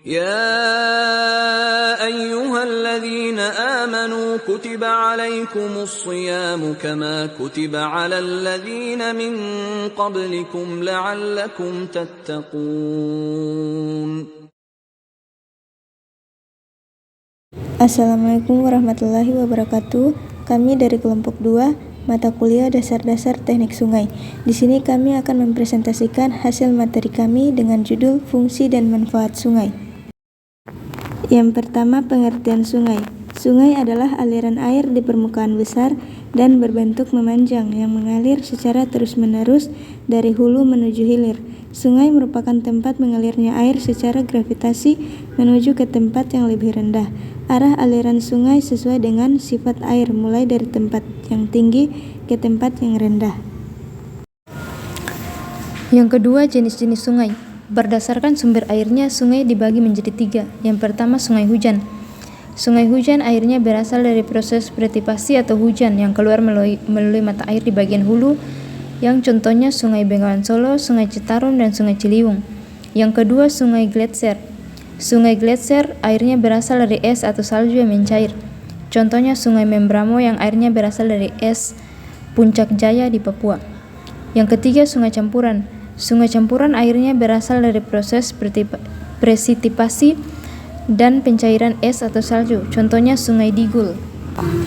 يا أيها الذين آمنوا كتب عليكم الصيام كما كتب على الذين من قبلكم لعلكم تتقون. Assalamualaikum warahmatullahi wabarakatuh. Kami dari kelompok 2, mata kuliah dasar-dasar teknik sungai. Di sini kami akan mempresentasikan hasil materi kami dengan judul fungsi dan manfaat sungai. Yang pertama, pengertian sungai. Sungai adalah aliran air di permukaan besar dan berbentuk memanjang yang mengalir secara terus-menerus dari hulu menuju hilir. Sungai merupakan tempat mengalirnya air secara gravitasi menuju ke tempat yang lebih rendah. Arah aliran sungai sesuai dengan sifat air, mulai dari tempat yang tinggi ke tempat yang rendah. Yang kedua, jenis-jenis sungai. Berdasarkan sumber airnya, sungai dibagi menjadi 3. Yang pertama, sungai hujan. Sungai hujan airnya berasal dari proses pretipasi atau hujan yang keluar melalui mata air di bagian hulu, yang contohnya Sungai Bengawan Solo, Sungai Citarum, dan Sungai Ciliwung. Yang kedua, sungai gletser. Sungai gletser airnya berasal dari es atau salju yang mencair. Contohnya Sungai Membramo yang airnya berasal dari es Puncak Jaya di Papua. Yang ketiga, sungai campuran. Sungai campuran airnya berasal dari proses presitipasi dan pencairan es atau salju. Contohnya Sungai Digul.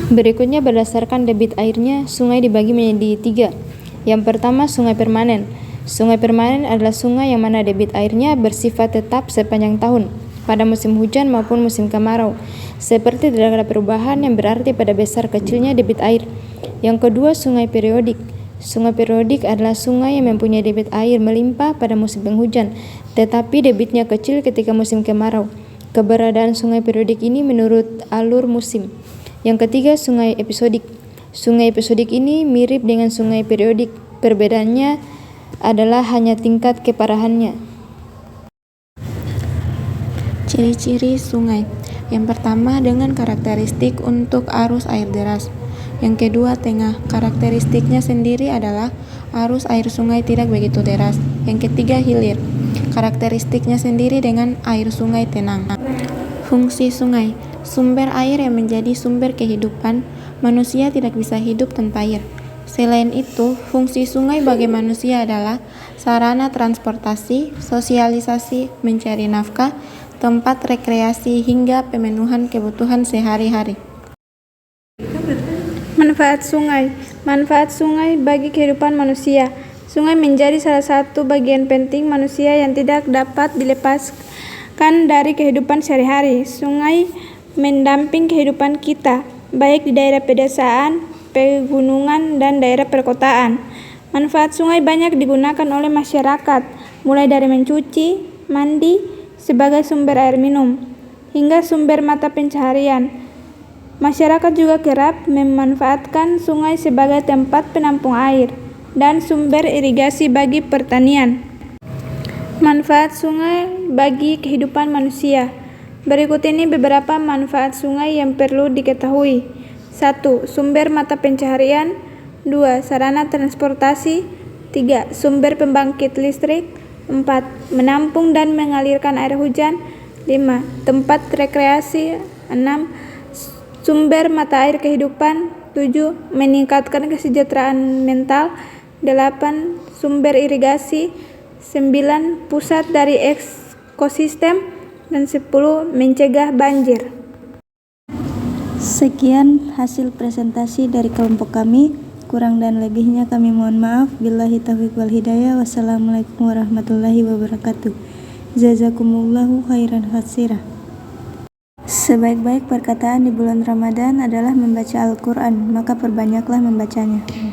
Berikutnya, berdasarkan debit airnya, sungai dibagi menjadi 3. Yang pertama, sungai permanen. Sungai permanen adalah sungai yang mana debit airnya bersifat tetap sepanjang tahun, pada musim hujan maupun musim kemarau, seperti tidak ada perubahan yang berarti pada besar kecilnya debit air. Yang kedua, sungai periodik. Sungai periodik adalah sungai yang mempunyai debit air melimpah pada musim penghujan, tetapi debitnya kecil ketika musim kemarau. Keberadaan sungai periodik ini menurut alur musim. Yang ketiga, sungai episodik. Sungai episodik ini mirip dengan sungai periodik. Perbedaannya adalah hanya tingkat keparahannya. Ciri-ciri sungai. Yang pertama, dengan karakteristik untuk arus air deras. Yang kedua, tengah. Karakteristiknya sendiri adalah arus air sungai tidak begitu deras. Yang ketiga, hilir. Karakteristiknya sendiri dengan air sungai tenang. Fungsi sungai. Sumber air yang menjadi sumber kehidupan. Manusia tidak bisa hidup tanpa air. Selain itu, fungsi sungai bagi manusia adalah sarana transportasi, sosialisasi, mencari nafkah, tempat rekreasi, hingga pemenuhan kebutuhan sehari-hari. Manfaat sungai. Manfaat sungai bagi kehidupan manusia. Sungai menjadi salah satu bagian penting manusia yang tidak dapat dilepaskan dari kehidupan sehari-hari. Sungai mendamping kehidupan kita, baik di daerah pedesaan, pegunungan, dan daerah perkotaan. Manfaat sungai banyak digunakan oleh masyarakat, mulai dari mencuci, mandi, sebagai sumber air minum, hingga sumber mata pencaharian. Masyarakat juga kerap memanfaatkan sungai sebagai tempat penampung air dan sumber irigasi bagi pertanian. Manfaat sungai bagi kehidupan manusia. Berikut ini beberapa manfaat sungai yang perlu diketahui. 1. Sumber mata pencaharian. 2. Sarana transportasi. 3. Sumber pembangkit listrik. 4. Menampung dan mengalirkan air hujan. 5. Tempat rekreasi. 6. Sumber mata air kehidupan. 7. Meningkatkan kesejahteraan mental. 8. Sumber irigasi. 9. Pusat dari ekosistem. Dan 10. Mencegah banjir. Sekian hasil presentasi dari kelompok kami. Kurang dan lebihnya kami mohon maaf. Billahi taufiq wal hidayah. Wassalamualaikum warahmatullahi wabarakatuh. Jazakumullahu khairan katsira. Sebaik-baik perkataan di bulan Ramadan adalah membaca Al-Quran, maka perbanyaklah membacanya.